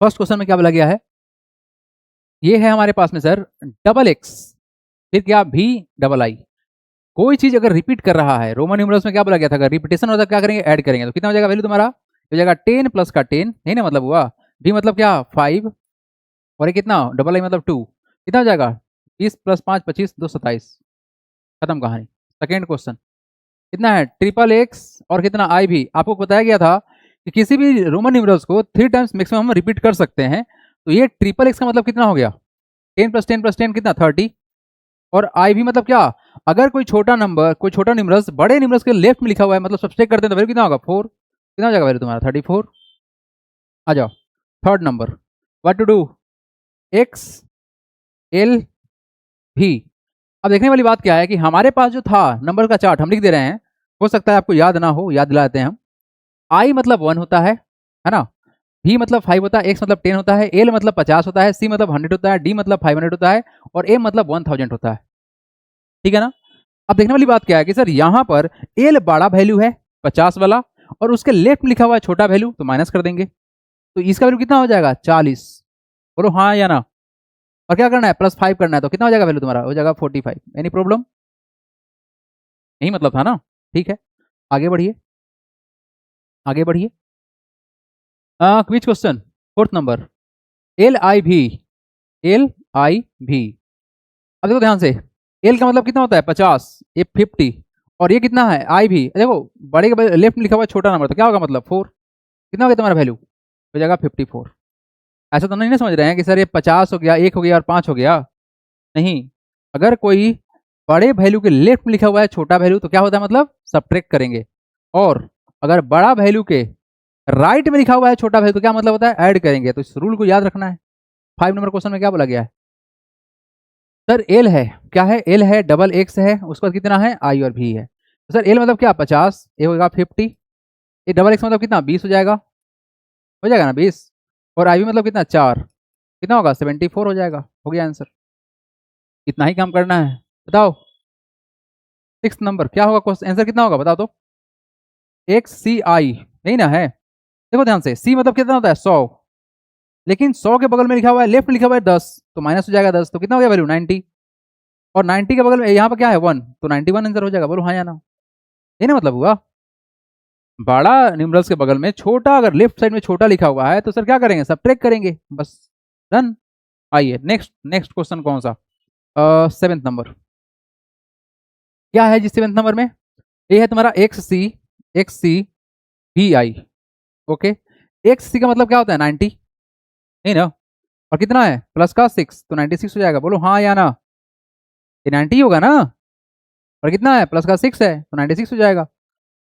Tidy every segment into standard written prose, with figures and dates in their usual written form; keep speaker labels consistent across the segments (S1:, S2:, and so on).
S1: First question में क्या बोला गया है, ये है हमारे पास में सर डबल एक्स, फिर क्या भी डबल आई। कोई चीज अगर रिपीट कर रहा है, रोमन न्यूमरल्स में क्या बोला गया था, अगर रिपीटेशन होता है क्या करेंगे, ऐड करेंगे। तो कितना हो जाएगा वैल्यू तुम्हारा, हो जाएगा 10 प्लस का 10, नहीं ना, मतलब हुआ भी मतलब क्या 5, और ये कितना डबल आई मतलब 2, कितना हो जाएगा 20 प्लस 5 25 2 27, खत्म कहानी। सेकेंड क्वेश्चन कितना है, ट्रिपल एक्स और कितना आई भी। आपको बताया गया था कि किसी भी रोमन न्यूमरल्स को 3 टाइम्स मैक्सिमम हम रिपीट कर सकते हैं। तो ये ट्रिपल एक्स का मतलब कितना हो गया, 10 प्लस 10 प्लस 10 कितना 30, और आई भी मतलब क्या, अगर कोई छोटा नंबर, कोई छोटा न्यूमरल्स बड़े न्यूमरल्स के लेफ्ट में लिखा हुआ है, मतलब सब्सट्रैक्ट करते हैं तो वैल्यू कितना होगा 4, कितना हो जाएगा वैल्यू तुम्हारा 34। आ जाओ third number, what to do, X L भी। अब देखने वाली बात क्या है कि हमारे पास जो था नंबर का चार्ट हम लिख दे रहे हैं, हो सकता है आपको याद ना हो, याद दिलाते हैं हम। आई मतलब 1 होता है ना, भी मतलब 5 होता है, एक्स मतलब 10 होता है, एल मतलब 50 होता है, सी मतलब 100 होता है, डी मतलब 500 होता है, और ए मतलब 1000 होता है। ठीक है ना। अब देखने वाली बात क्या है कि सर यहाँ पर एल बड़ा वैल्यू है 50 वाला, और उसके लेफ्ट में लिखा हुआ है छोटा वैल्यू, तो माइनस कर देंगे, तो इसका वैल्यू कितना हो जाएगा 40। बोलो हाँ या ना। और क्या करना है, +5 करना है, तो कितना हो जाएगा वैल्यू तुम्हारा, हो जाएगा 45। एनी प्रॉब्लम, यही मतलब था ना। ठीक है, आगे बढ़िए, आगे बढ़िए। Quiz question fourth number, L I भी, एल आई भी। अब देखो ध्यान से, एल का मतलब कितना होता है 50, ये 50, और ये कितना है आई भी, देखो बड़े के लेफ्ट में लिखा हुआ है छोटा नंबर, तो क्या होगा मतलब 4, कितना हो गया तुम्हारा वैल्यू, हो जाएगा 54। ऐसा तो नहीं ना समझ रहे हैं कि सर ये 50 हो गया, 1 हो गया और 5 हो गया, नहीं। अगर कोई बड़े वैल्यू के लेफ्ट में लिखा हुआ है छोटा वैल्यू, तो क्या होता है मतलब सब्ट्रैक्ट करेंगे, और अगर बड़ा वैल्यू के राइट में लिखा हुआ है छोटा वैल्यू, तो क्या मतलब होता है ऐड करेंगे। तो इस रूल को याद रखना है। 5 नंबर क्वेश्चन में क्या बोला गया है, सर एल है, क्या है एल है, डबल एक्स है, उसके बाद कितना है आई और भी है। तो सर एल मतलब क्या 50, ए होगा 50, ये डबल एक्स मतलब कितना 20 हो जाएगा ना 20, और आई भी मतलब कितना 4, कितना होगा 74 हो जाएगा, हो गया आंसर। इतना ही काम करना है, बताओ। 6 नंबर क्या होगा क्वेश्चन, आंसर कितना होगा बताओ तो, एक्स सी आई, यही ना है। देखो ध्यान से, सी मतलब कितना होता है 100, लेकिन 100 के बगल में लिखा हुआ है, लेफ्ट में लिखा हुआ है 10, तो माइनस हो जाएगा 10, तो कितना हो गया वैल्यू 90, और 90 के बगल में यहाँ पर क्या है 1, तो 91 आंसर हो जाएगा। बोलो हाँ या ना, ये ना मतलब हुआ। बड़ा न्यूमरल्स के बगल में छोटा, अगर लेफ्ट साइड में छोटा लिखा हुआ है, तो सर क्या करेंगे सब्ट्रैक्ट करेंगे, बस डन। आइए नेक्स्ट, नेक्स्ट क्वेश्चन कौन सा, 7th नंबर, क्या है जी 7th नंबर में, ये है तुम्हारा एक्स सी भी आई। ओके, एक्स सी का मतलब क्या होता है 90, नहीं ना, और कितना है प्लस का 6, तो 96 हो जाएगा। बोलो हाँ या ना, ये 90 होगा ना, और कितना है प्लस का 6 है, तो 96 हो जाएगा।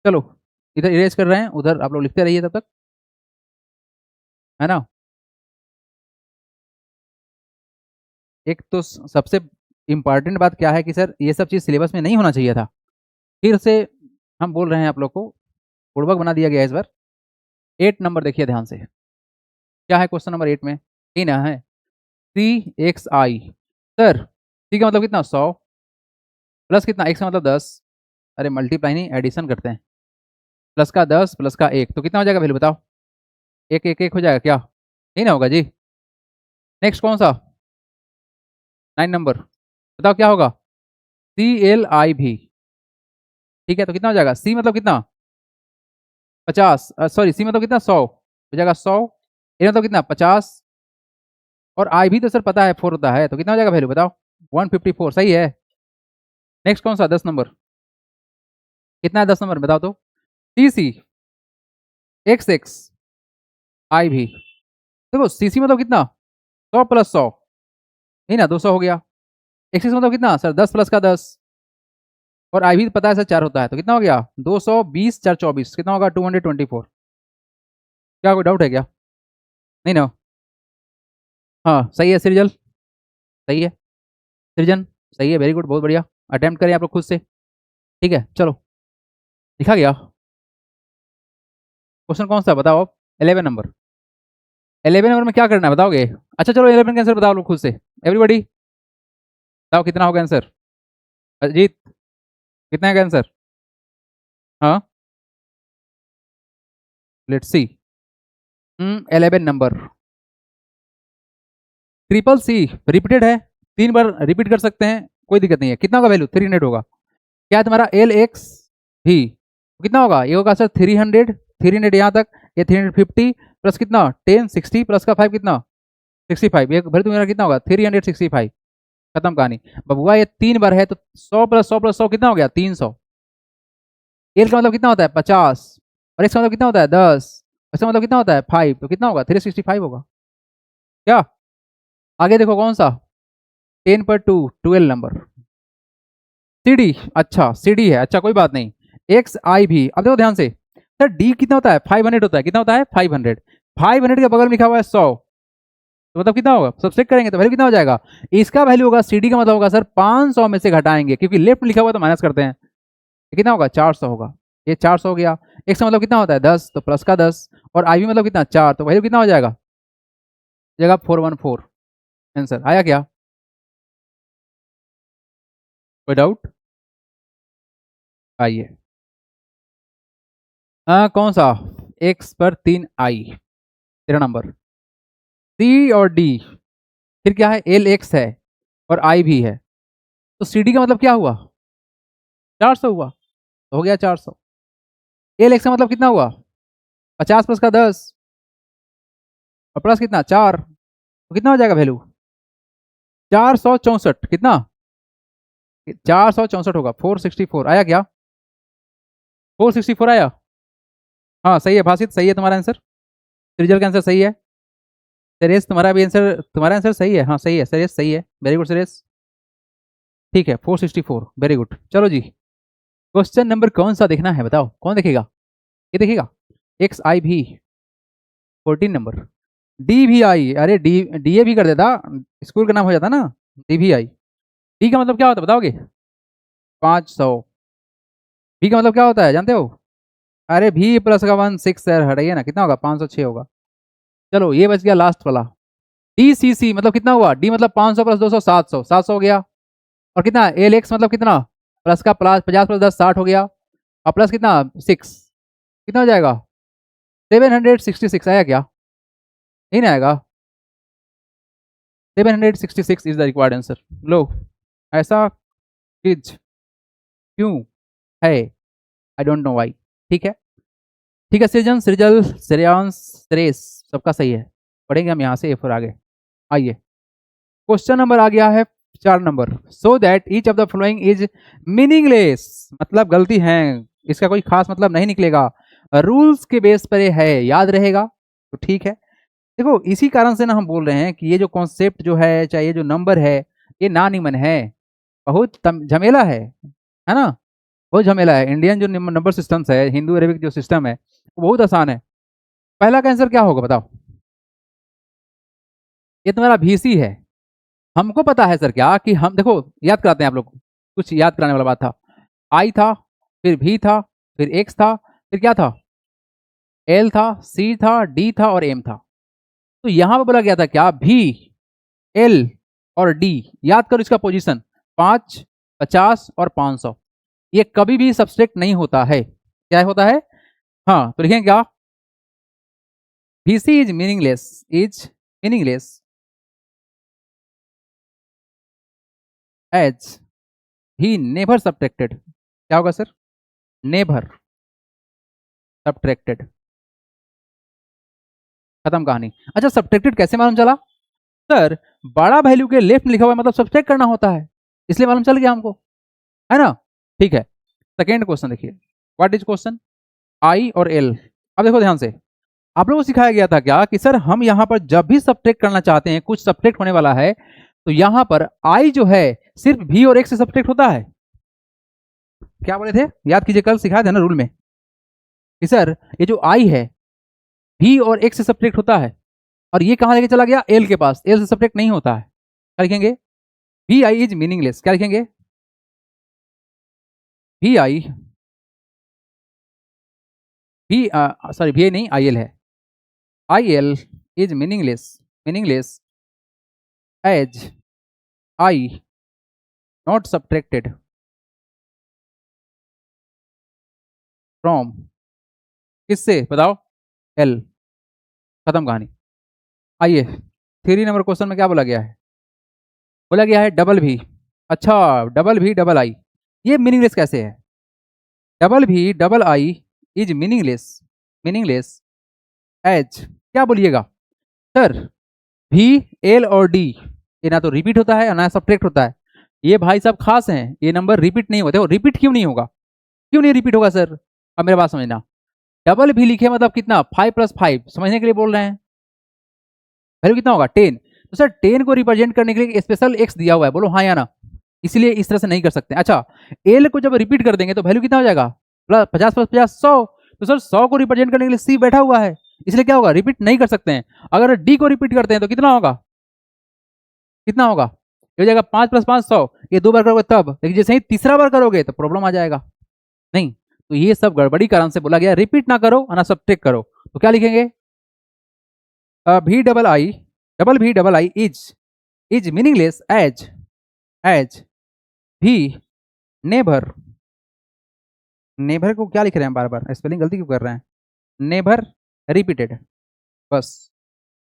S1: चलो इधर इरेज कर रहे हैं, उधर आप लोग लिखते रहिए तब तक, है ना। एक तो सबसे इंपॉर्टेंट बात क्या है कि सर ये सब चीज़ सिलेबस में नहीं होना चाहिए था, फिर से हम बोल रहे हैं आप लोग को, बुड़बक बना दिया गया है इस बार। 8 नंबर देखिए ध्यान से, क्या है क्वेश्चन नंबर 8 में, ये ना है सी एक्स आई। सर सी का मतलब कितना 100, प्लस कितना एक्स का मतलब 10, अरे मल्टीप्लाई नहीं एडिशन करते हैं, प्लस का 10 प्लस का 1, तो कितना हो जाएगा वैल्यू बताओ, एक एक एक हो जाएगा क्या, नहीं ना होगा जी। नेक्स्ट कौन सा, 9 नंबर, बताओ क्या होगा, सी एल आई भी। ठीक है, तो कितना हो जाएगा, सी मतलब कितना 50, सॉरी सी मतलब कितना 100, हो जाएगा 100, ए मतलब कितना 50, और आई भी तो सर पता है 4 होता है, तो कितना हो जाएगा वैल्यू बताओ 154, सही है। नेक्स्ट कौन सा 10 नंबर, कितना है 10 नंबर बताओ तो, सी सी एक्स एक्स आई भी। देखो सी सी मतलब कितना 100 प्लस 100, नहीं ना 200 हो गया, एक्स एक्स मतलब कितना सर 10 प्लस का 10, और आई भी पता है सर 4 होता है, तो कितना हो गया 220 4 24, कितना होगा 224। क्या कोई डाउट है क्या, नहीं ना, हाँ सही है सृजल, सही है सृजन, सही है, वेरी गुड, बहुत बढ़िया। अटेम्प्ट करें आप लोग खुद से, ठीक है चलो, लिखा गया। क्वेश्चन कौन सा बताओ आप, 11 नंबर, 11 नंबर में क्या करना है बताओगे। अच्छा चलो 11 का आंसर बताओ लोग खुद से, एवरीबॉडी बताओ कितना होगा आंसर, अजीत कितना है आंसर, हाँ let's see, 11 number, triple C repeated है, 3 बार रिपीट कर सकते हैं, कोई दिक्कत नहीं है। कितना होगा वैल्यू? 300 होगा। क्या है तुम्हारा एल एक्स भी, कितना होगा? ये होगा सर 300, 300 यहाँ तक, ये 350 प्लस कितना 10 60 प्लस का 5 कितना 65, ये वैल्यू तुम्हारा कितना होगा 365। खत्म कहानी। बबुआ ये 3 बार है तो 100 प्लस 100 प्लस 100 कितना हो गया 300। एल का मतलब कितना होता है 50, और एक्स का मतलब कितना होता है 10, इसका मतलब कितना होता है 5, तो कितना होगा 365 होगा। क्या आगे देखो कौन सा 10 पर 2 12 नंबर सी डी। अच्छा सी डी है, अच्छा कोई बात नहीं। एक्स आई भी, अब देखो ध्यान से सर डी कितना होता है 500 होता है, कितना होता है 500, 500 के बगल में लिखा हुआ है 100, तो मतलब कितना होगा सब्सट्रैक्ट करेंगे तो वैल्यू कितना हो जाएगा? इसका वैल्यू होगा सीडी का मतलब होगा सर 500 में से घटाएंगे, क्योंकि लेफ्ट लिखा हुआ तो माइनस करते हैं, कितना होगा 400 होगा। ये 400 हो गया। एक्स का मतलब कितना होता है 10, तो प्लस का 10, और आई भी मतलब कितना 4, तो वैल्यू कितना हो जाएगा? जगह 414। आंसर आया क्या? कोई डाउट? आइए कौन सा एक्स पर 3 आई, तेरा नंबर सी और डी, फिर क्या है एल एक्स है और आई भी है, तो सी डी का मतलब क्या हुआ 400 हुआ, तो हो गया 400। एल एक्स का मतलब कितना हुआ 50 प्लस का 10 और प्लस कितना 4, तो कितना हो जाएगा वैल्यू 464, कितना 464 होगा 464। आया क्या 464 आया? हाँ सही है भाषित, सही है तुम्हारा आंसर, रिजल्ट का आंसर सही है। सरेश तुम्हारा भी आंसर, तुम्हारा आंसर सही है, हाँ सही है सरेश, सही है, वेरी गुड सरेश। ठीक है 464, वेरी गुड। चलो जी क्वेश्चन नंबर कौन सा देखना है बताओ, कौन देखेगा? ये देखेगा एक्स आई भी 14 नंबर, डी भी आई, अरे डी डी ए भी कर देता, स्कूल का नाम हो जाता ना, डी भी आई। डी का मतलब क्या होता है बताओगे? 500। बी का मतलब क्या होता है जानते हो? अरे भी प्लस का 1 6 सर हटाइए ना, कितना होगा 506 होगा। चलो ये बच गया लास्ट वाला। डी सी सी मतलब कितना हुआ? डी मतलब 500 प्लस 200 700, 700 हो गया। और कितना एल एक्स मतलब कितना प्लस का प्लस 50 प्लस 10 60 हो गया, और प्लस कितना 6, कितना हो जाएगा 766। आया क्या? नहीं ना आएगा? 766 इज द रिक्वायर्ड आंसर। लो ऐसा चीज क्यों है, आई डोंट नो वाई। ठीक है ठीक है, सृजन सृजल श्रेयांश श्रेयस सबका सही है। पढ़ेंगे हम यहाँ से ए फोर आगे। आइए क्वेश्चन नंबर आ गया है 4 number. So that each of the following is meaningless, मतलब गलती है, इसका कोई खास मतलब नहीं निकलेगा, रूल्स के बेस पर ये है, याद रहेगा तो ठीक है। देखो इसी कारण से ना हम बोल रहे हैं कि ये जो कॉन्सेप्ट जो है, चाहे ये जो नंबर है, ये ना निमन है, बहुत झमेला है ना, बहुत झमेला है। इंडियन जो नंबर सिस्टम्स है, हिंदू अरेबिक जो सिस्टम है, वो बहुत आसान है। पहला का आंसर क्या होगा बताओ? ये तुम्हारा VC है। हमको पता है सर क्या कि हम देखो याद कराते हैं आप लोग को, कुछ याद कराने वाला बात था। आई था, फिर भी था, फिर एक्स था, फिर क्या था एल था, सी था, डी था और एम था। तो यहां पर बोला गया था क्या भी एल और डी, याद करो इसका पोजीशन 5 50 और 500, ये कभी भी सब्सट्रैक्ट नहीं होता है। क्या होता है? हाँ तो लिखेंगे क्या VC is meaningless as he never subtracted. क्या होगा सर? Never subtracted. खत्म कहानी। अच्छा सब्ट्रैक्टेड कैसे मालूम चला? सर बड़ा वैल्यू के लेफ्ट में लिखा हुआ है मतलब सब्ट्रैक्ट करना होता है, इसलिए मालूम चल गया हमको, है ना? ठीक है सेकेंड क्वेश्चन देखिए, व्हाट इज क्वेश्चन आई और एल। अब देखो ध्यान से, आप लोगों को सिखाया गया था क्या कि सर हम यहां पर जब भी सब्ट्रैक्ट करना चाहते हैं, कुछ सब्ट्रैक्ट होने वाला है, तो यहां पर आई जो है सिर्फ भी और एक्स से सब्ट्रैक्ट होता है। क्या बोले थे? याद कीजिए, कल सिखाया था ना रूल में कि सर ये जो आई है भी और एक्स से सब्ट्रैक्ट होता है, और ये कहां लेके चला गया एल के पास, एल से सब्ट्रैक्ट नहीं होता है। क्या लिखेंगे? भी आई इज मीनिंगलेस। क्या लिखेंगे? भी आई भी सॉरी भी आई नहीं आई एल है, I L is meaningless, meaningless as I not subtracted from, किससे बताओ? एल। खत्म कहानी। आइए 3 नंबर क्वेश्चन में क्या बोला गया है? बोला गया है डबल भी। अच्छा, डबल भी डबल आई, ये मीनिंगलेस कैसे है? डबल भी double I is meaningless, meaningless as क्या बोलिएगा सर? भी, एल और डी, ये ना तो रिपीट होता है ना सब्ट्रैक्ट होता है। ये भाई साहब खास हैं, ये नंबर रिपीट नहीं होते। रिपीट क्यों नहीं होगा? क्यों नहीं रिपीट होगा सर? अब मेरे बात समझना, डबल भी लिखे मतलब कितना, 5 + 5, समझने के लिए बोल रहे हैं। वैल्यू कितना होगा? 10। तो सर 10 को रिप्रेजेंट करने के लिए स्पेशल एक्स दिया हुआ है, बोलो हाँ या ना? इसलिए इस तरह से नहीं कर सकते। अच्छा, एल को जब रिपीट कर देंगे तो वैल्यू कितना हो जाएगा? 50 + 50 100। तो सर 100 को रिप्रेजेंट करने के लिए सी बैठा हुआ है, इसलिए क्या होगा? रिपीट नहीं कर सकते हैं। अगर डी को रिपीट करते हैं तो कितना होगा? कितना होगा? ये हो जाएगा 5 + 5 100। ये 2 बार करोगे तब, लेकिन जैसे ही तीसरा बार करोगे तो प्रॉब्लम आ जाएगा। नहीं, तो ये सब गड़बड़ी कारण से बोला गया रिपीट ना करो ना सब्ट्रैक्ट करो। तो क्या लिखेंगे? भी double I is meaningless as भी नेवर। नेवर को क्या लिख रहे हैं बार बार, स्पेलिंग गलती क्यों कर रहे हैं? नेवर रिपीटेड, बस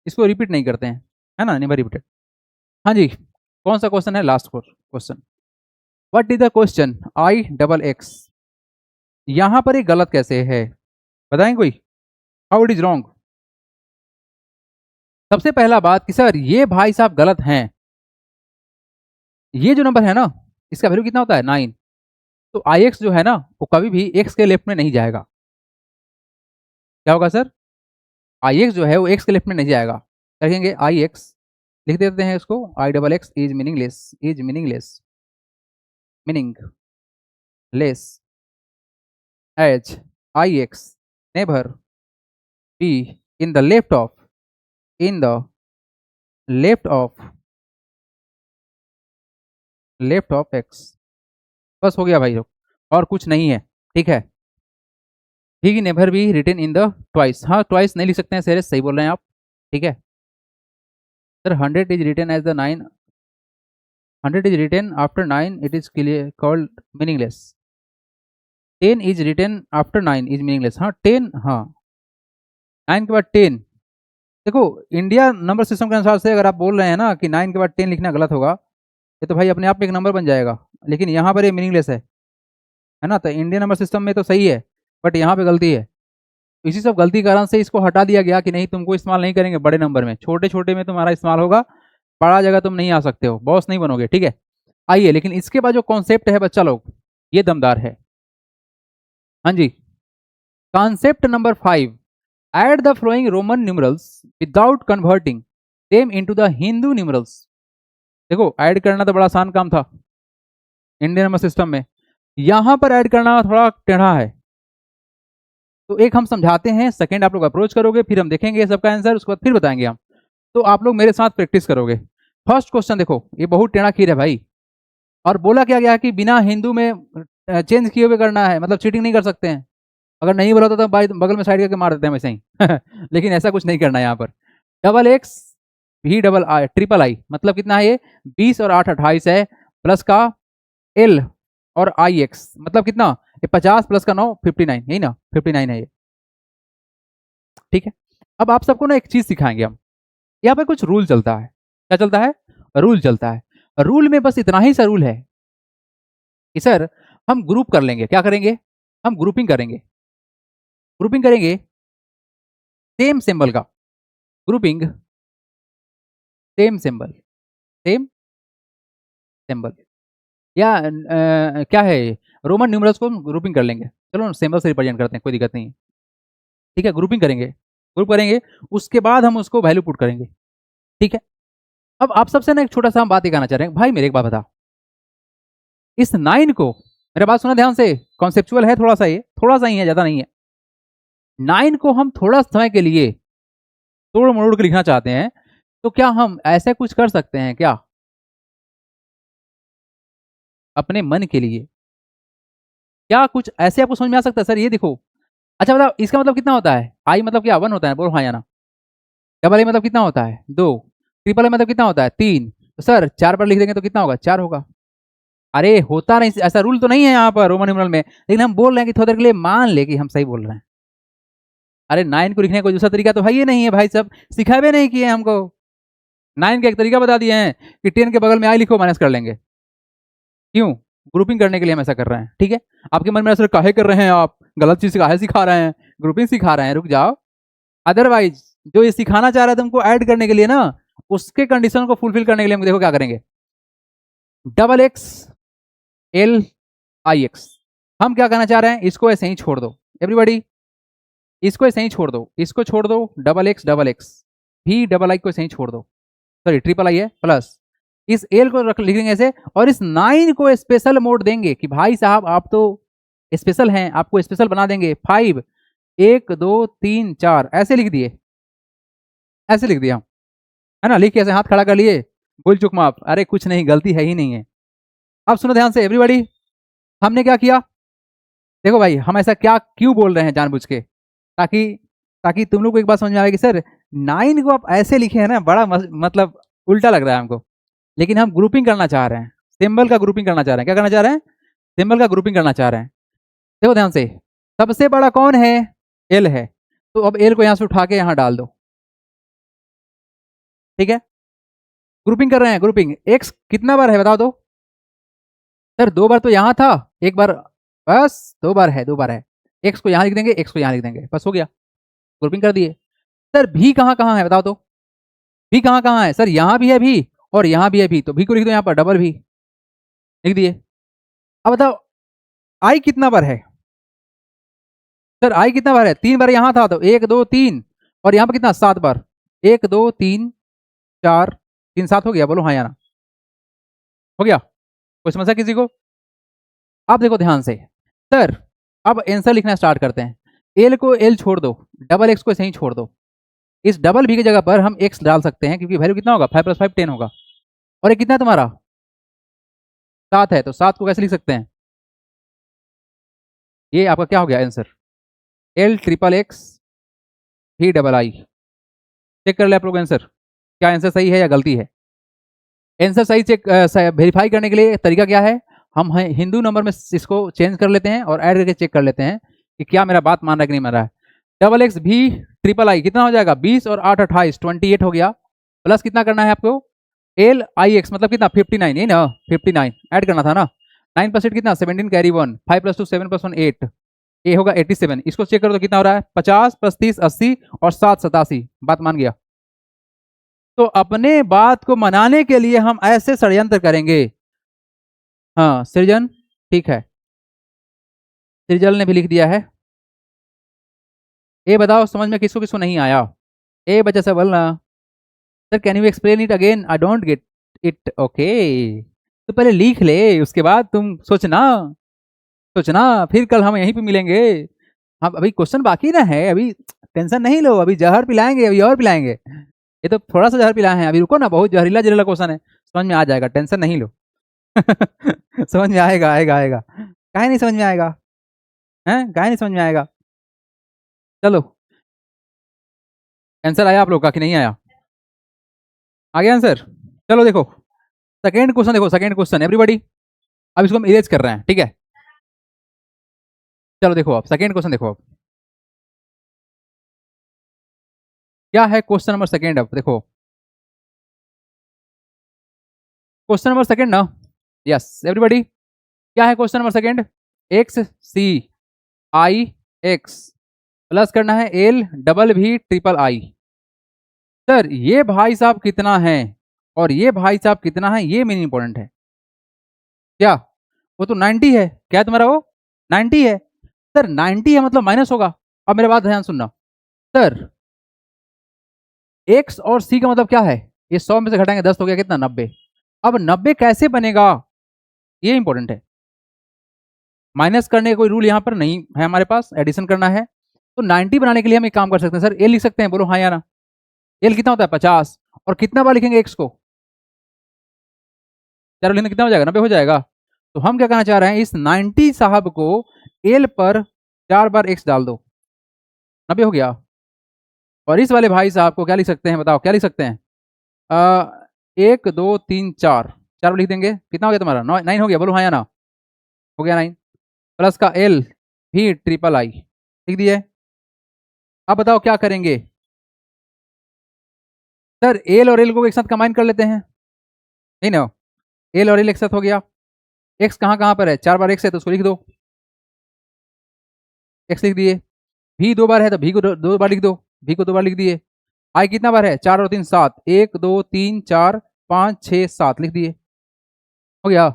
S1: इसको रिपीट नहीं करते हैं, है ना, नेवर रिपीटेड। हाँ जी, कौन सा क्वेश्चन है? Last question. What is the question I double x? यहां पर ये गलत कैसे है बताएं कोई? How it is wrong? सबसे पहला बात कि सर ये भाई साहब गलत हैं। ये जो नंबर है ना, इसका वैल्यू कितना होता है? 9। तो आई एक्स जो है ना, वो कभी भी एक्स के लेफ्ट में नहीं जाएगा। क्या होगा सर? आई एक्स जो है वो एक्स के लेफ्ट में नहीं जाएगा। क्या लिखेंगे? आई एक्स लिख देते हैं इसको, I double X is meaningless as I X never be in the in the left of X. बस हो गया भाई लोग, और कुछ नहीं है। ठीक है, ठीक है, never be written in the twice. हाँ, ट्वाइस नहीं लिख सकते हैं सर, सही बोल रहे हैं आप। ठीक है sir, 100 is written as the 9, 100 is written after 9, it is called meaningless. 10 is written after 9 is meaningless. हाँ 10, हाँ 9 के बाद 10। देखो, इंडिया नंबर सिस्टम के अनुसार से अगर आप बोल रहे हैं ना कि 9 के बाद 10 लिखना गलत होगा, ये तो भाई अपने आप में एक नंबर बन जाएगा, लेकिन यहाँ पर ये मीनिंगलेस है ना। तो इंडियन नंबर सिस्टम में तो सही है, बट यहाँ पे गलती है। इसी सब गलती कारण से इसको हटा दिया गया कि नहीं, तुमको इस्तेमाल नहीं करेंगे बड़े नंबर में, छोटे छोटे में तुम्हारा इस्तेमाल होगा, बड़ा जगह तुम नहीं आ सकते हो, बॉस नहीं बनोगे। ठीक है, आइए, लेकिन इसके बाद जो कॉन्सेप्ट है बच्चा लोग, ये दमदार है। हाँ जी, concept number 5, add the flowing Roman numerals without converting them into the Hindu numerals. देखो, ऐड करना तो बड़ा आसान काम था इंडियन नंबर सिस्टम में, यहां पर ऐड करना थोड़ा टेढ़ा है। तो एक हम समझाते हैं, सेकंड आप लोग अप्रोच करोगे, फिर हम देखेंगे सबका आंसर, उसके बाद फिर बताएंगे हम। तो आप लोग मेरे साथ प्रैक्टिस करोगे। फर्स्ट क्वेश्चन देखो, ये बहुत टेढ़ा खीर है भाई, और बोला क्या गया कि बिना हिंदू में चेंज किए हुए करना है, मतलब चीटिंग नहीं कर सकते हैं। अगर नहीं बोला तो भाई बगल में साइड करके मार देते हैं वैसे ही लेकिन ऐसा कुछ नहीं करना है यहाँ पर। डबल एक्स भी डबल आई ट्रिपल आई मतलब कितना है? ये 20 और 8 28 है, प्लस का एल और आई एक्स मतलब कितना? ये 50 प्लस का 9 59, यही ना, 59 है ये। ठीक है, अब आप सबको ना एक चीज सिखाएंगे हम। यहाँ पे कुछ रूल चलता है। क्या चलता है? रूल चलता है। रूल में बस इतना ही सा रूल है कि सर हम ग्रुप कर लेंगे। क्या करेंगे? हम ग्रुपिंग करेंगे। ग्रुपिंग करेंगे सेम सिंबल का, grouping same symbol, same symbol, या क्या है, रोमन न्यूमरल्स को ग्रुपिंग कर लेंगे। चलो सिंबल से रिप्रेजेंट करते हैं, कोई दिक्कत नहीं है। ठीक है, ग्रुपिंग करेंगे, ग्रुप करेंगे, उसके बाद हम उसको वैल्यू पुट करेंगे। ठीक है, अब आप सबसे ना एक छोटा सा हम बात ये कहना चाह रहे हैं। भाई मेरे एक बात बता, इस 9 को, मेरे बात सुना ध्यान से, कॉन्सेप्चुअल है थोड़ा सा, ये थोड़ा सा ही है, ज्यादा नहीं है। 9 को हम थोड़ा समय के लिए तोड़ मरोड़ के लिखना चाहते हैं, तो क्या हम ऐसा कुछ कर सकते हैं क्या अपने मन के लिए? क्या कुछ ऐसे आपको समझ में आ सकता है? सर ये देखो, अच्छा मतलब इसका मतलब कितना होता है? आई मतलब क्या 1 होता है, बोलो हाँ या ना। डबल आई मतलब कितना होता है? 2। ट्रिपल आई मतलब कितना होता है? 3। तो सर 4 पर लिख देंगे तो कितना होगा? 4 होगा। अरे होता नहीं, ऐसा रूल तो नहीं है यहाँ पर रोमन न्यूमरल में, लेकिन हम बोल रहे हैं कि थोड़ी देर के लिए मान ले कि हम सही बोल रहे हैं। अरे 9 को लिखने का दूसरा तरीका तो भाई ये नहीं है, भाई सब सिखावे नहीं किए हमको। 9 का एक तरीका बता दिए हैं कि 10 के बगल में आई लिखो, माइनस कर लेंगे। क्यों? ग्रुपिंग करने के लिए हम ऐसा कर रहे हैं, ठीक है। आपके मन में ऐसा काहे कर रहे हैं, आप गलत चीज काहे सिखा रहे हैं, ग्रुपिंग सिखा रहे हैं, रुक जाओ। अदरवाइज जो ये सिखाना चाह रहा है तुमको ऐड करने के लिए ना, उसके कंडीशन को फुलफिल करने के लिए हम देखो क्या करेंगे। Double x L I x, हम क्या कहना चाह रहे हैं, इसको ऐसे ही छोड़ दो एवरीबॉडी, इसको ऐसे ही छोड़ दो, इसको छोड़ दो, डबल एक्स भी डबल आई को ऐसे ही छोड़ दो, सॉरी ट्रिपल आई है, प्लस इस एल को रख लिखेंगे ऐसे, और इस 9 को स्पेशल मोड देंगे कि भाई साहब आप तो स्पेशल हैं, आपको स्पेशल बना देंगे। 5 1 2 3 4 ऐसे लिख दिए, ऐसे लिख दिया, है ना, लिख के ऐसे हाथ खड़ा कर लिए, भूल चुक माफ, अरे कुछ नहीं, गलती है ही नहीं है। अब सुनो ध्यान से एवरीबॉडी, हमने क्या किया, देखो भाई हम ऐसा क्या क्यों बोल रहे हैं जानबूझ के, ताकि ताकि तुम लोग को एक बात समझ में आए कि सर 9 को आप ऐसे लिखे हैं ना, बड़ा मतलब उल्टा लग रहा है हमको, लेकिन हम ग्रुपिंग करना चाह रहे हैं, सिंबल का ग्रुपिंग करना चाह रहे हैं, क्या करना चाह रहे हैं, सिंबल का ग्रुपिंग करना चाह रहे हैं। देखो ध्यान से, सबसे बड़ा कौन है, एल है, तो अब एल को यहां से उठा के यहां डाल दो, ठीक है। ग्रुपिंग कर रहे हैं, ग्रुपिंग, एक्स कितना बार है बता दो, सर 2 बार तो यहां था, एक बार, बस 2 बार है, 2 बार है, एक्स को यहां लिख देंगे, एक्स को यहां लिख देंगे, बस हो गया, ग्रुपिंग कर दिए। सर भी कहां कहां है बताओ तो, भी कहां कहां है, सर यहां भी है भी, और यहां भी है भी, तो भी को लिख दो यहां पर, डबल भी लिख दिए। अब बताओ आई कितना बार है, सर आई कितना बार है, 3 बार यहां था, तो 1 2 3, और यहां पर कितना, 7 बार, 1 2 3 4 3 7 हो गया, बोलो हाँ या ना, हो गया, कोई समस्या किसी को। अब देखो ध्यान से, सर अब आंसर लिखना स्टार्ट करते हैं, एल को एल छोड़ दो, डबल एक्स को सही छोड़ दो, इस डबल भी की जगह पर हम एक्स डाल सकते हैं, क्योंकि वैल्यू कितना होगा, 5 + 5 10 होगा, और ये कितना है तुम्हारा, 7 है, तो 7 को कैसे लिख सकते हैं, ये आपका क्या हो गया आंसर, एल ट्रिपल एक्स भी डबल आई। चेक कर ले आप लोग आंसर, क्या आंसर सही है या गलती है। आंसर सही चेक वेरीफाई करने के लिए तरीका क्या है, हम हिंदू नंबर में इसको चेंज कर लेते हैं और ऐड करके चेक कर लेते हैं कि क्या मेरा बात मान रहा है कि नहीं मान रहा है। डबल एक्स भी ट्रिपल आई कितना हो जाएगा, 20 और 8 28 28 हो गया, प्लस कितना करना है आपको, एल आई एक्स मतलब कितना 59, यही ना 59 ऐड करना था ना, 9% कितना 17 कैरी 1, 5 + 2 7 + 1 8, ए होगा 87, इसको चेक करो तो कितना हो रहा है, 50 + 30 80 और 7 87, बात मान गया। तो अपने बात को मनाने के लिए हम ऐसे षड्यंत्र करेंगे। हाँ सृजन, ठीक है, सृजल ने भी लिख दिया है। ए बताओ समझ में किसको किसको नहीं आया, ए बच्चा से बोलना, sir can you explain it again, I don't get it, okay, तो पहले लिख ले उसके बाद तुम सोचना, सोचना फिर कल हम यहीं पे मिलेंगे। हम अभी क्वेश्चन बाकी ना है, अभी टेंशन नहीं लो, अभी जहर पिलाएंगे, अभी और पिलाएंगे, ये तो थोड़ा सा जहर पिलाए हैं, अभी रुको ना, बहुत जहरीला जहरीला क्वेश्चन है, समझ में आ जाएगा, टेंशन नहीं लो। समझ में आएगा, आएगा आएगा, काहे नहीं समझ में आएगा, हैं काहे नहीं समझ में आएगा। चलो आंसर आया आप लोग का कि नहीं आया, आ गया आंसर। चलो देखो सेकेंड क्वेश्चन, देखो सेकेंड क्वेश्चन एवरीबॉडी, अब इसको हम इरेज कर रहे हैं, ठीक है। चलो देखो आप सेकेंड क्वेश्चन देखो, अब क्या है क्वेश्चन नंबर सेकेंड, अब देखो क्वेश्चन नंबर सेकेंड ना, यस एवरीबॉडी, क्या है क्वेश्चन नंबर सेकेंड, एक्स सी आई एक्स प्लस करना है एल डबल भी ट्रिपल आई। सर ये भाई साहब कितना है और ये भाई साहब कितना है, ये मेन इंपॉर्टेंट है, क्या वो तो 90 है, क्या है तुम्हारा वो 90 है, सर 90 है मतलब माइनस होगा। अब मेरे बात ध्यान सुनना, सर एक्स और सी का मतलब क्या है, ये 100 में से घटाएंगे 10 हो गया कितना 90, अब 90 कैसे बनेगा, ये इंपॉर्टेंट है, माइनस करने का कोई रूल यहाँ पर नहीं है हमारे पास, एडिशन करना है, तो 90 बनाने के लिए हम एक काम कर सकते हैं, सर ए लिख सकते हैं, बोलो हाँ या ना, एल कितना होता है 50, और कितना बार लिखेंगे एक्स को, चारों लिखने कितना हो जाएगा 90 हो जाएगा, तो हम क्या कहना चाह रहे हैं, इस 90 साहब को एल पर 4 बार एक्स डाल दो, 90 हो गया, और इस वाले भाई साहब को क्या लिख सकते हैं बताओ, क्या लिख सकते हैं, 1 2 3 4, 4 बार लिख देंगे, कितना हो गया तुम्हारा 9 हो गया, बोलो हाँ या ना, हो गया 9, प्लस का एल भी ट्रिपल आई लिख दिए। अब बताओ क्या करेंगे, सर एल और एल को एक साथ कंबाइन कर लेते हैं, नहीं ना, एल और एल एक साथ हो गया। एक्स कहाँ कहाँ पर है, 4 बार एक्स है तो उसको लिख दो, एक्स लिख दिए। भी 2 बार है तो भी को 2 बार लिख दो, भी को 2 बार लिख दिए। आई कितना बार है, 4 और 3 7, 1 2 3 4 5 6 7 लिख दिए, हो गया।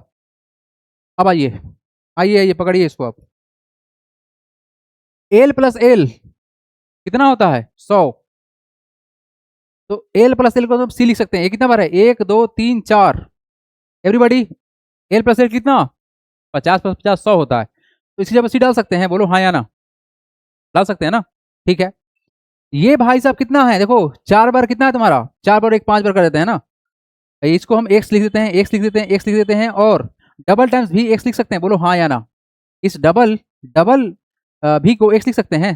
S1: अब आइए, आइए आइए पकड़िए इसको। अब एल प्लस एल कितना होता है, 100। तो एल प्लस एल को तो सी लिख सकते हैं, ये कितना बार है, 1 2 3 4। एवरीबॉडी, एल प्लस एल कितना, 50 प्लस 50 100 होता है, तो इसकी जगह सी डाल सकते हैं, बोलो हाँ या ना, डाल सकते हैं ना। ठीक है, ये भाई साहब कितना है, देखो 4 बार कितना है तुम्हारा, 4 बार एक 5 बार कर देते हैं ना, इसको हम एक्स लिख देते हैं, एक्स लिख देते हैं, एक्स लिख देते हैं, और डबल टाइम्स भी एक्स लिख सकते हैं, बोलो हाँ या ना। इस डबल डबल भी को एक्स लिख सकते हैं,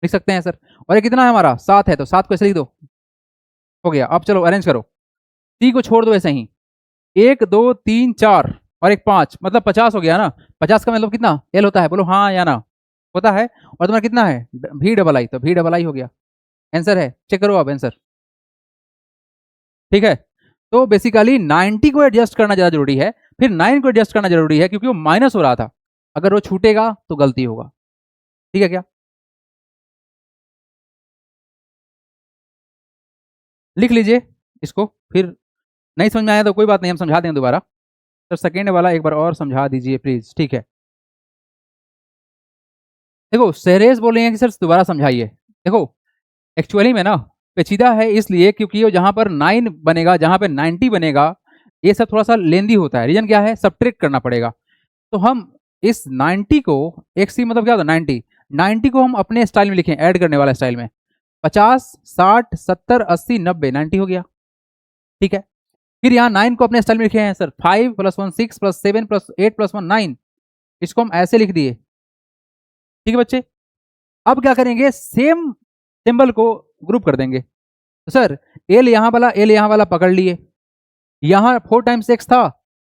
S1: लिख सकते हैं सर। और ये कितना है हमारा, 7 है, तो 7 को ऐसे लिख दो, हो गया। अब चलो अरेंज करो, सी को छोड़ दो ऐसे ही, 1 2 3 4 और एक 5, मतलब 50 हो गया ना। 50 का मतलब कितना, एल होता है, बोलो हाँ या ना, होता है। और तुम्हारा कितना है, भी डबल आई, तो भी डबल आई हो गया, आंसर है। चेक करो आप आंसर, ठीक है। तो बेसिकली 90 को एडजस्ट करना ज़्यादा जरूरी है, फिर 9 को एडजस्ट करना जरूरी है, क्योंकि वो माइनस हो रहा था, अगर वो छूटेगा तो गलती होगा, ठीक है क्या। लिख लीजिए इसको, फिर नहीं समझ में आया तो कोई बात नहीं, हम समझा दें दोबारा। सर सेकेंड वाला एक बार और समझा दीजिए प्लीज, ठीक है। देखो सहरेज बोल रही हैं कि सर दोबारा समझाइए। देखो एक्चुअली में ना पेचीदा है इसलिए क्योंकि वो जहां पर 9 बनेगा, जहां पे 90 बनेगा, ये सब थोड़ा सा लेंदी होता है। रीजन क्या है, सब्ट्रैक्ट करना पड़ेगा। तो हम इस 90 को, एक सी मतलब क्या होता है 90, 90 को हम अपने स्टाइल में लिखें, ऐड करने वाला स्टाइल में, 50 60 70 80 90, 90 हो गया, ठीक है। फिर यहाँ 9 को अपने स्टाइल में लिखे हैं सर, 5 + 1 6 + 7 + 8 + 1 9, इसको हम ऐसे लिख दिए, ठीक है बच्चे। अब क्या करेंगे, सेम सिंबल को ग्रुप कर देंगे। तो सर एल यहाँ वाला, एल यहाँ वाला पकड़ लिए, यहाँ 4 टाइम्स एक्स था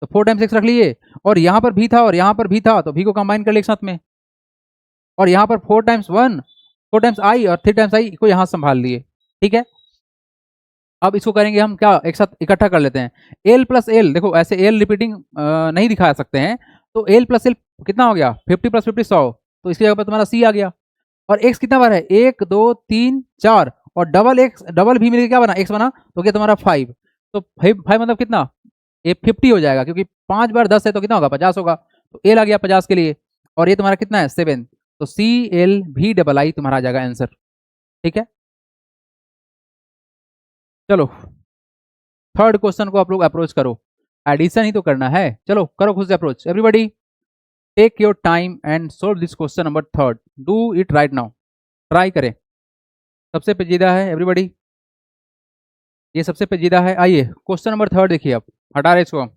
S1: तो 4 टाइम्स एक्स रख लिए, और यहाँ पर भी था और यहाँ पर भी था तो भी को कंबाइन कर लिए एक साथ में, और यहाँ पर 4 टाइम्स 1, 4 टाइम्स आई और 3 टाइम्स आई को यहाँ संभाल लिए, ठीक है। अब इसको करेंगे हम क्या, एक साथ इकट्ठा कर लेते हैं। एल प्लस एल, देखो ऐसे एल रिपीटिंग नहीं दिखा सकते हैं, तो एल प्लस एल कितना हो गया, 50 + 50 100, तो इसकी जगह पर तुम्हारा सी आ गया। और एक्स कितना बार है, 1 2 3 4, और डबल एक्स डबल भी मिलकर क्या बना, एक्स बना, तो क्या तुम्हारा 5। तो 5 मतलब कितना, ये 50 हो जाएगा, क्योंकि 5 बार 10 है तो कितना होगा, 50 होगा, तो एल आ गया 50 के लिए। और ये तुम्हारा कितना है 7, तो सी एल भी डबल आई तुम्हारा आ जाएगा आंसर, ठीक है। चलो थर्ड क्वेश्चन को आप लोग अप्रोच करो, एडिशन ही तो करना है, चलो करो खुद से approach. Everybody take your time and solve this question number third, do it right now, try करें। सबसे पेचीदा है एवरीबॉडी, ये सबसे पेचीदा है। आइए क्वेश्चन नंबर थर्ड देखिए, अब हटा रहे इसको हम।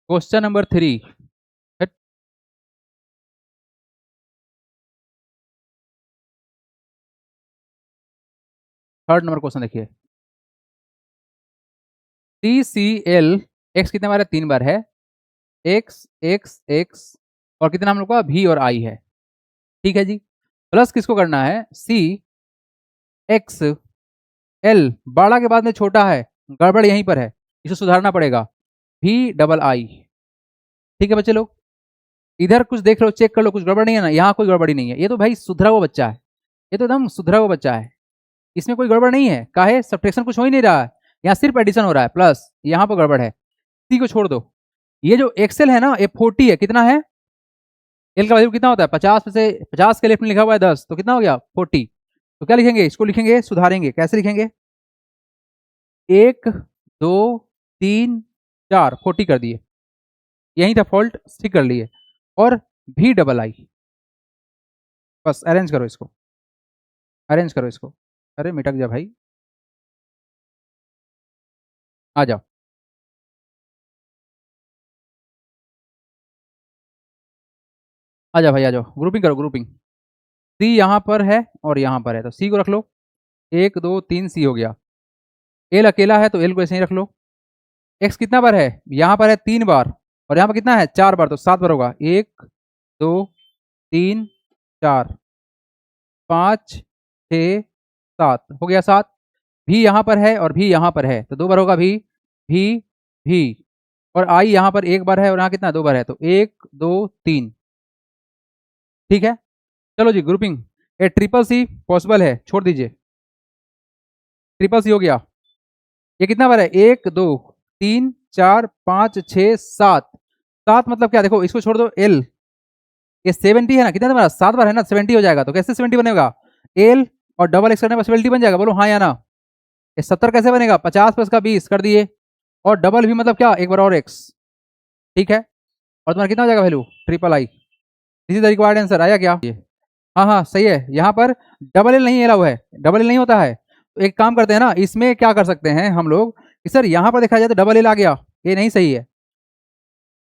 S1: Question number 3, third number question देखिए, सी सी एल, एक्स कितने बार है, 3 बार है, एक्स एक्स एक्स, और कितना हम लोग का भी और आई है, ठीक है जी। प्लस किसको करना है, सी एक्स एल, बड़ा के बाद में छोटा है, गड़बड़ यहीं पर है, इसे सुधारना पड़ेगा, भी डबल आई, ठीक है बच्चे लोग। इधर कुछ देख लो, चेक कर लो, कुछ गड़बड़ नहीं है ना, यहाँ कोई गड़बड़ी नहीं है, ये तो भाई सुधरा हुआ बच्चा है, ये तो एकदम सुधरा हुआ बच्चा है, इसमें कोई गड़बड़ नहीं है, काहे सब्ट्रैक्शन कुछ हो ही नहीं रहा है, यहाँ सिर्फ एडिशन हो रहा है, प्लस यहाँ पर गड़बड़ है, सी को छोड़ दो। ये जो एक्सेल है ना, ये 40 है, कितना है, एल का वैल्यू कितना होता है, 50 में से 50 के लेफ्ट में लिखा हुआ है 10, तो कितना हो गया 40। तो क्या लिखेंगे, इसको लिखेंगे, सुधारेंगे, कैसे लिखेंगे, 1 2 3 4, 40 कर दिए, यही था फॉल्ट, ठीक कर लिए, और भी डबल आई, बस अरेंज करो इसको, अरेंज करो इसको, अरे मिटक जा भाई, आ जाओ, आ जाओ भाई, आ जाओ, ग्रुपिंग करो, ग्रुपिंग। सी यहाँ पर है और यहाँ पर है, तो सी को रख लो, 1 2 3 सी हो गया। एल अकेला है तो एल को ऐसे ही रख लो। एक्स कितना बार है, यहाँ पर है 3 बार, और यहाँ पर कितना है 4 बार, तो 7 बार होगा, 1 2 3 4 5 6 7 हो गया 7। भी यहाँ पर है और भी यहाँ पर है तो 2 बार होगा भी भी और आई यहाँ पर 1 बार है और यहाँ कितना 2 बार है तो 1 2 3। ठीक है, चलो जी grouping. A triple C possible है, छोड़ दीजिए। ट्रिपल सी हो गया। ये कितना बार है 1 2 3 4 5 6 7। 7 मतलब क्या, देखो इसको छोड़ दो एल, ये 70 है ना, कितना तुम्हारा 7 बार है ना, 70 हो जाएगा। तो कैसे 70 बनेगा, एल और डबल एक्स करने पर 70 बन जाएगा, बोलो हाँ या ना। ये 70 कैसे बनेगा, 50 प्लस का 20 कर दिए और डबल भी मतलब क्या, एक बार और एक्स। ठीक है, और तुम्हारा कितना हो जाएगा value triple I. This is the required answer. आया क्या, हाँ हाँ सही है। यहाँ पर डबल एल नहीं अलाउ है, डबल एल नहीं होता है। तो एक काम करते हैं ना, इसमें क्या कर सकते हैं हम लोग कि सर यहाँ पर देखा जाए तो डबल एल आ गया, ये नहीं सही है।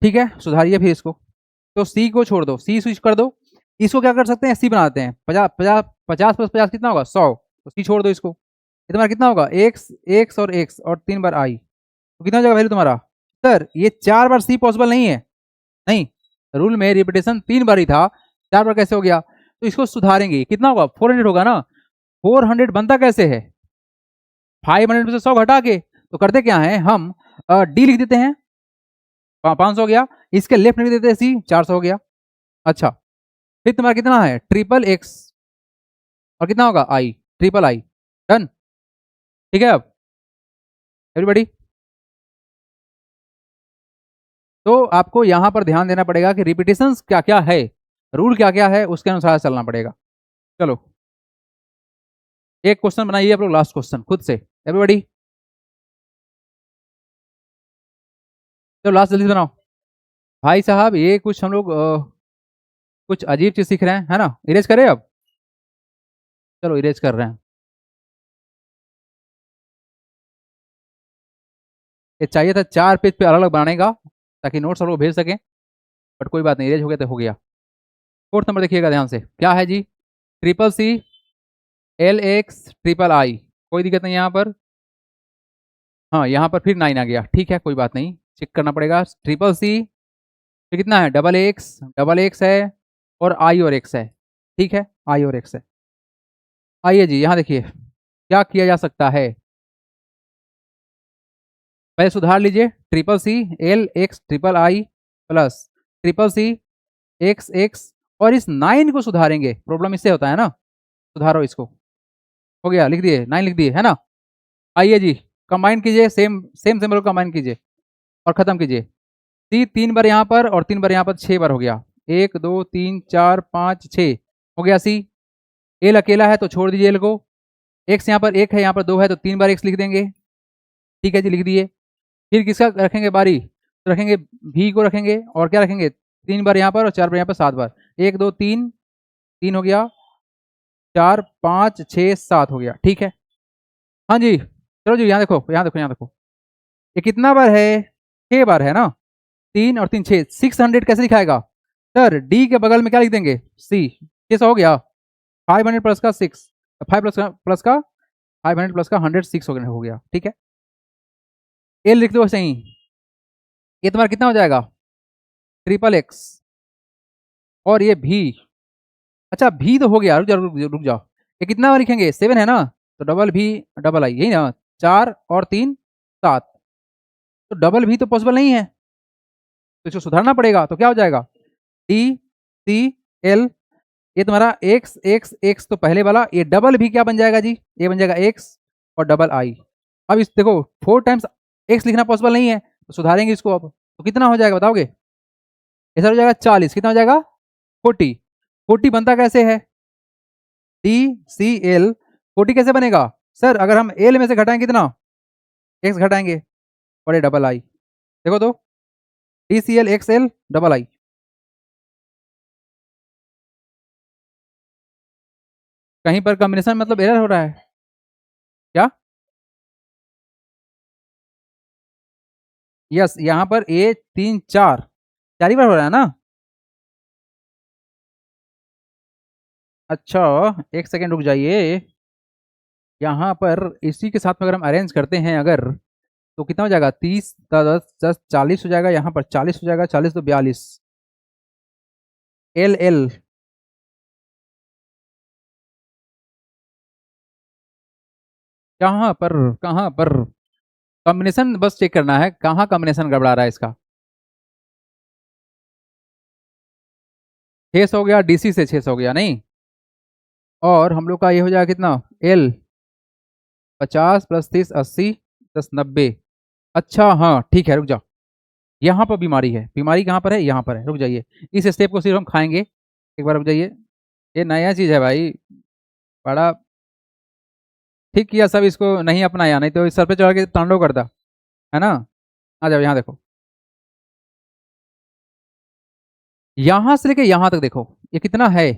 S1: ठीक है, सुधारिए फिर इसको। तो सी को छोड़ दो, सी स्विच कर दो। इसको क्या कर सकते हैं, सी बनाते हैं। 50 प्लस 50 कितना होगा 100, तो सी छोड़ दो इसको। ये तुम्हारा कितना होगा एक्स एक्स और एक्स और 3 बार आई, तो कितना हो जाएगा वैल्यू तुम्हारा। सर ये 4 बार सी पॉसिबल नहीं है, नहीं, रूल में रिपीटेशन 3 बार ही था, 4 बार कैसे हो गया। तो इसको सुधारेंगे, कितना होगा 400 होगा ना। 400 बनता कैसे है, 500 में से 100 घटा के। तो करते क्या है हम, डी लिख देते हैं, 500 हो गया। इसके लेफ्ट में लिख देते हैं सी, 400 हो गया। अच्छा, फिर तुम्हारा कितना है ट्रिपल एक्स और कितना होगा आई, ट्रिपल आई। डन। ठीक है, अब एवरीबॉडी, तो आपको यहां पर ध्यान देना पड़ेगा कि रिपीटेशंस क्या क्या है, रूल क्या क्या है, उसके अनुसार चलना पड़ेगा। चलो एक क्वेश्चन बनाइए आप लोग, लास्ट क्वेश्चन खुद से एवरीबॉडी। चलो लास्ट जल्दी बनाओ भाई साहब। ये कुछ हम लोग कुछ अजीब चीज सीख रहे हैं, है ना। इरेज करें अब, चलो इरेज कर रहे हैं। ये चाहिए था 4 पेज पे अलग अलग बनाने का, ताकि नोट्स हम लोग भेज सकें, बट कोई बात नहीं, इरेज हो गया तो हो गया। 4th नंबर देखिएगा ध्यान से, क्या है जी, triple C L X triple I, कोई दिक्कत नहीं यहाँ पर। हाँ यहाँ पर फिर 9 आ गया, ठीक है कोई बात नहीं, चेक करना पड़ेगा। ट्रिपल सी फिर कितना है, डबल एक्स है और आई और एक्स है। ठीक है, आई और एक्स है। आइए जी यहाँ देखिए क्या किया जा सकता है। पहले सुधार लीजिए, triple C L X triple I plus triple C X X, और इस 9 को सुधारेंगे, प्रॉब्लम इससे होता है ना। सुधारो इसको, हो गया, लिख दिए 9 लिख दिए, है ना। आइए जी कंबाइन कीजिए, सेम सेम सिंबल को कंबाइन कीजिए और खत्म कीजिए। सी 3 बार यहाँ पर और 3 बार यहाँ पर, 6 बार हो गया। 1 2 3 4 5 6 हो गया सी। एल अकेला है तो छोड़ दीजिए एल को। एक्स यहाँ पर 1 है, यहाँ पर 2 है, तो 3 बार एक्स लिख देंगे। ठीक है जी, लिख दिए। फिर किसका रखेंगे बारी, तो रखेंगे भी को रखेंगे, और क्या रखेंगे 3 बार यहाँ पर और 4 बार यहाँ पर, 7 बार। 1 2 3, 3 हो गया, 4 5 6 7 हो गया। ठीक है, हाँ जी चलो जी यहाँ देखो, यहाँ देखो, यहाँ देखो, ये कितना बार है, 6 बार है ना। 3 और 3 6, 600 कैसे दिखाएगा सर, डी के बगल में क्या लिख देंगे सी, 600 हो गया। 500 प्लस का 6, 5 प्लस का 500 प्लस का 106 हो गया। ठीक है, एल लिख दो सही। ये तुम्हारा कितना हो जाएगा ट्रिपल एक्स और ये भी। अच्छा भी तो हो गया, रुक जाओ रुक जाओ, ये कितना बार लिखेंगे 7 है ना, तो डबल भी डबल आई, यही ना, 4 और 3 7, तो डबल भी तो पॉसिबल नहीं है, तो इसको सुधारना पड़ेगा। तो क्या हो जाएगा डी सी एल, ये तुम्हारा एक्स एक्स एक्स तो पहले वाला, ये डबल भी क्या बन जाएगा जी, ये बन जाएगा एक्स और डबल आई। अब इस देखो 4 टाइम्स एक्स लिखना पॉसिबल नहीं है, तो सुधारेंगे इसको अब, तो कितना हो जाएगा बताओगे, ऐसा हो जाएगा 40, कितना हो जाएगा 40। 40 बनता कैसे है, डी सी एल, 40 कैसे बनेगा सर, अगर हम एल में से घटाएंगे कितना, एक्स घटाएंगे और ये डबल आई, देखो तो D C L X L double I. कहीं पर कॉम्बिनेशन मतलब एरर हो रहा है क्या, यस यहाँ पर ए 3 4 4 ही बार हो रहा है ना। अच्छा, एक सेकेंड रुक जाइए, यहाँ पर इसी के साथ में अगर हम अरेंज करते हैं अगर, तो कितना हो जाएगा 30 10 10 40 हो जाएगा, यहाँ पर 40 हो जाएगा, 40 तो 42 एल एल कहाँ पर, कहाँ पर कॉम्बिनेशन बस चेक करना है, कहाँ कॉम्बिनेशन गड़बड़ा रहा है इसका। 6 हो गया, डीसी से 6 हो गया नहीं, और हम लोग का ये हो जाएगा कितना, एल 50 प्लस 30 80 10 90। अच्छा हाँ ठीक है, रुक जाओ, यहाँ पर बीमारी है, बीमारी कहाँ पर है, यहाँ पर है, रुक जाइए, इस स्टेप को सिर्फ हम खाएंगे, एक बार रुक जाइए, ये नया चीज़ है भाई, बड़ा ठीक किया, सब इसको नहीं अपनाया, नहीं तो इस सर पे चढ़ के तांडव करता है ना। आ जाओ यहाँ देखो, यहाँ से लेके यहाँ तक देखो, ये कितना है,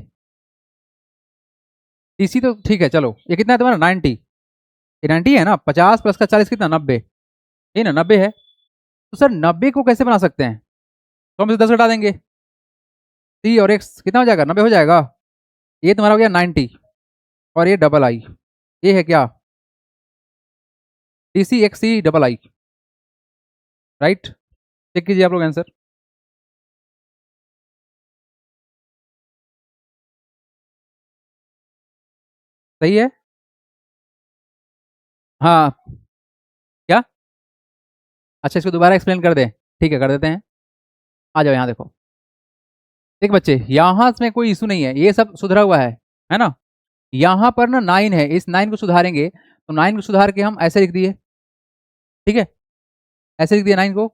S1: डीसी तो ठीक है, चलो ये कितना है तुम्हारा 90, ये 90 है ना, 50 प्लस का 40 कितना 90, ये ना 90 है, तो सर 90 को कैसे बना सकते हैं, तो हम इसे 10 घटा देंगे, सी और एक्स कितना हो जाएगा, 90 हो जाएगा, ये तुम्हारा हो गया 90, और ये डबल आई, ये है क्या, D C X C double I, right, check कीजिए आप लोग आंसर, सही है। हाँ, क्या, अच्छा इसको दोबारा एक्सप्लेन कर दें, ठीक है कर देते हैं, आ जाओ यहाँ देखो, देख बच्चे यहाँ में कोई इशू नहीं है, ये सब सुधरा हुआ है ना, यहाँ पर ना 9 है, इस 9 को सुधारेंगे, तो 9 को सुधार के हम ऐसे लिख दिए, ठीक है, ऐसे लिख दिया 9 को,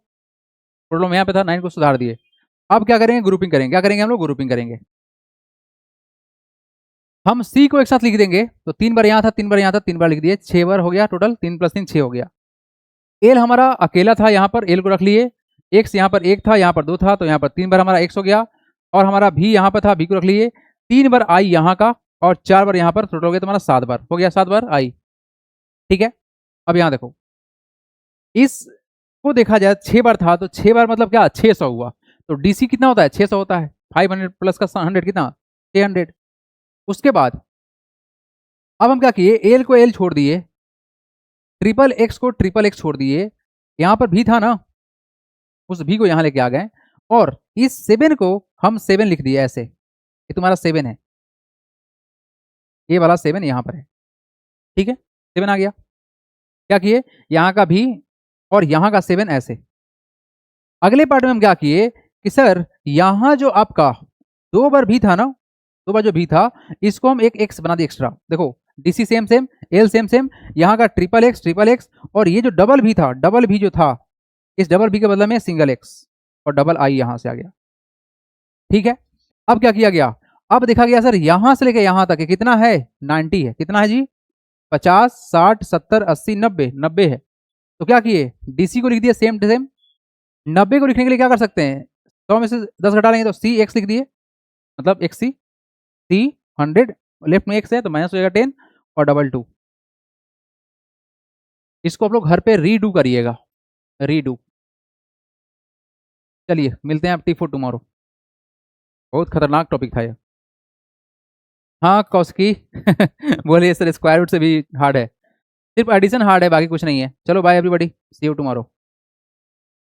S1: प्रॉब्लम यहाँ पे था, 9 को सुधार दिए, अब क्या करेंगे, ग्रुपिंग करेंगे, क्या करेंगे हम लोग, ग्रुपिंग करेंगे, हम सी को एक साथ लिख देंगे, तो 3 बार यहाँ था, 3 बार यहाँ था, 3 बार लिख दिए, 6 बार हो गया टोटल, 3 प्लस 3 6 हो गया, एल हमारा अकेला था, यहाँ पर एल को रख लिए, एक्स यहाँ पर 1 था, यहाँ पर 2 था, तो यहाँ पर 3 बार हमारा एक्स हो गया, और हमारा भी यहाँ पर था, भी को रख लिए, 3 बार आई यहाँ का, और 4 बार यहाँ पर, टोटल हो गया तुम्हारा 7 बार, हो गया 7 बार आई, ठीक है। अब यहाँ देखो, इस को देखा जाए 6 बार था, तो 6 बार मतलब क्या, 600 हुआ, तो डीसी कितना होता है, 600 होता है, 500 प्लस का 100 कितना, 600। उसके बाद अब हम क्या किए, एल को एल छोड़ दिए, ट्रिपल एक्स को ट्रिपल एक्स छोड़ दिए, यहाँ पर भी था ना, उस भी को यहाँ लेके आ गए, और इस 7 को हम 7 लिख दिए ऐसे, ये तुम्हारा 7 है, ये वाला 7 यहाँ पर है, ठीक है, 7 आ गया, क्या किए, यहाँ का भी और यहाँ का 7 ऐसे। अगले पार्ट में हम क्या किए कि सर यहाँ जो आपका 2 बार भी था ना, 2 बार जो भी था, इसको हम एक एक्स बना दिए एक्स्ट्रा, देखो DC same same, L same same, यहाँ का ट्रिपल एक्स, और ये जो डबल भी था, डबल भी जो था, इस डबल भी के बदले में सिंगल एक्स, और डबल आई यहाँ से आ गया, ठीक है। अब क्या किया गया, अब देखा गया सर यहाँ से लेके यहाँ तक कितना है, 90 है, कितना है जी, 50 60 70 80 90, 90 है, तो क्या किए, डीसी को लिख दिया सेम टू सेम, 90 को लिखने के लिए क्या कर सकते हैं, 100 में से 10 घटा लेंगे, तो सी एक्स लिख दिए, मतलब एक्स सी, सी 100, लेफ्ट में एक्स है तो माइनस हो जाएगा 10, और डबल 2, इसको आप लोग घर पे रीडू करिएगा, रीडू। चलिए मिलते हैं आप टी फॉर टुमारो, बहुत खतरनाक टॉपिक था ये। हाँ कौसकी बोलिए सर, स्क्वायर रूट से भी हार्ड है, सिर्फ एडिशन हार्ड है, बाकी कुछ नहीं है, चलो bye everybody, see you tomorrow.